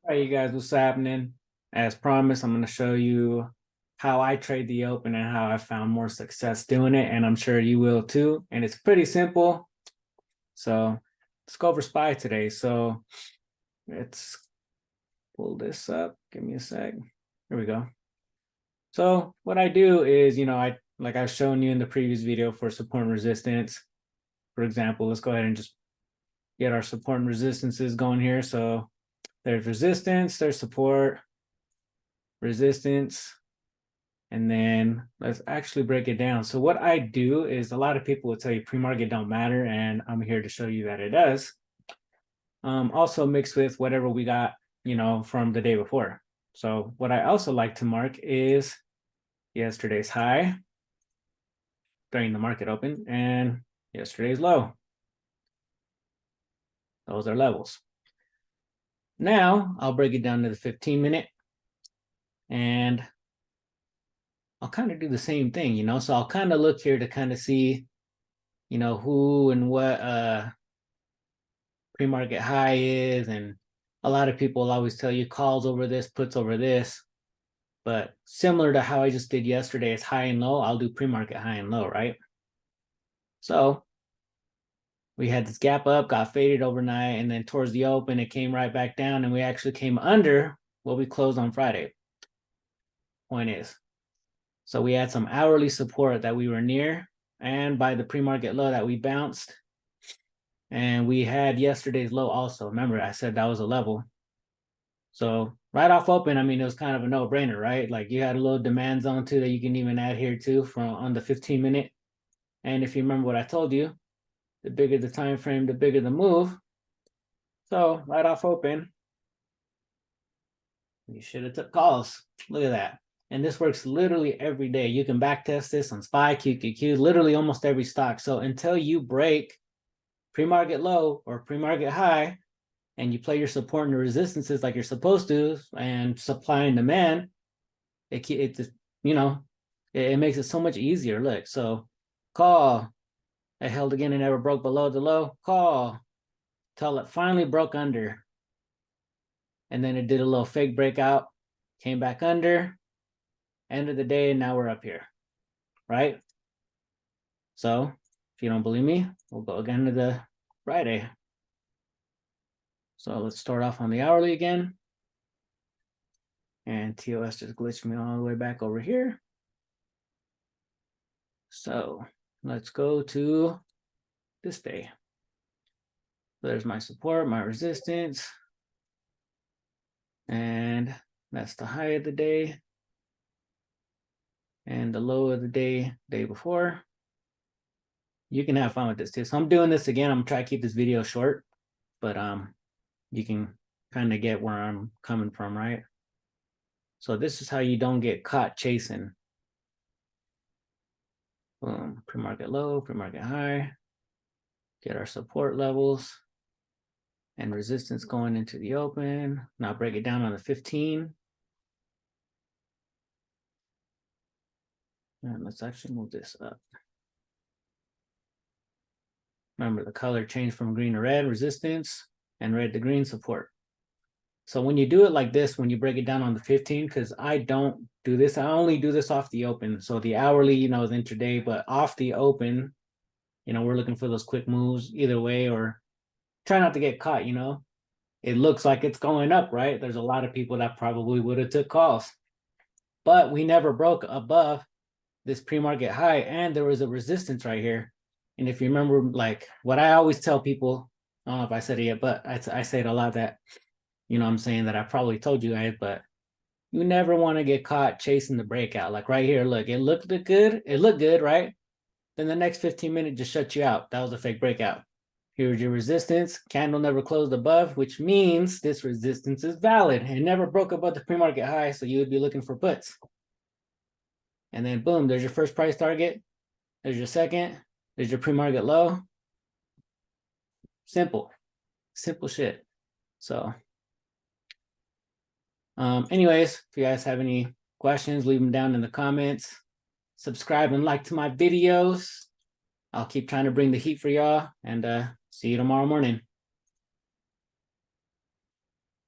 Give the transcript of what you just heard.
All right, you guys, what's happening? As promised, I'm going to show you how I trade the open and how I found more success doing it. And I'm sure you will too. And it's pretty simple. So let's go over SPY today. So let's pull this up. Give me a sec. Here we go. So what I do is, like I've shown you in the previous video for support and resistance. For example, let's go ahead and just get our support and resistances going here. So there's resistance, there's support, resistance, and then let's actually break it down. So what I do is a lot of people will tell you pre-market don't matter, and I'm here to show you that it does. Also mixed with whatever we got, from the day before. So what I also like to mark is yesterday's high during the market open and yesterday's low. Those are levels. Now I'll break it down to the 15-minute and I'll kind of do the same thing, so I'll kind of look here to kind of see, who and what pre-market high is. And a lot of people always tell you calls over this, puts over this. But similar to how I just did yesterday, it's high and low. I'll do pre-market high and low, right? So we had this gap up, got faded overnight, and then towards the open, it came right back down, and we actually came under what we closed on Friday. Point is, so we had some hourly support that we were near, and by the pre-market low that we bounced, and we had yesterday's low also. Remember, I said that was a level. So right off open, I mean, it was kind of a no-brainer, right? Like you had a little demand zone too that you can even add here too from on the 15-minute. And if you remember what I told you, the bigger the time frame, the bigger the move. So right off open, you should have took calls. Look at that. And this works literally every day. You can back test this on SPY, QQQ, literally almost every stock. So until you break pre-market low or pre-market high, and you play your support and the resistances like you're supposed to, and supply and demand, it makes it so much easier. Look, so call, it held again and never broke below the low, call, till it finally broke under. And then it did a little fake breakout, came back under, end of the day, and now we're up here, right? So if you don't believe me, we'll go again to the Friday. So let's start off on the hourly again. And TOS just glitched me all the way back over here. So let's go to this day. There's my support, my resistance. And that's the high of the day. And the low of the day before. You can have fun with this too. So I'm doing this again. I'm gonna try to keep this video short, but you can kind of get where I'm coming from, right? So this is how you don't get caught chasing. Boom, pre-market low, pre-market high. Get our support levels and resistance going into the open. Now break it down on the 15. And let's actually move this up. Remember, the color changed from green to red, resistance, and red to green, support. So when you do it like this, when you break it down on the 15, because I don't do this, I only do this off the open. So the hourly, is intraday, but off the open, we're looking for those quick moves either way, or try not to get caught, It looks like it's going up, right? There's a lot of people that probably would have took calls, but we never broke above this pre-market high, and there was a resistance right here. And if you remember, like what I always tell people, I don't know if I said it yet, but I say it a lot that, I'm saying that I probably told you guys, but you never want to get caught chasing the breakout. Like right here, look, it looked good. It looked good, right? Then the next 15 minutes just shut you out. That was a fake breakout. Here's your resistance. Candle never closed above, which means this resistance is valid. It never broke above the pre-market high, so you would be looking for puts. And then boom, there's your first price target. There's your second. There's your pre-market low. Simple shit. So anyways, if you guys have any questions, leave them down in the comments. Subscribe and like to my videos. I'll keep trying to bring the heat for y'all, and see you tomorrow morning.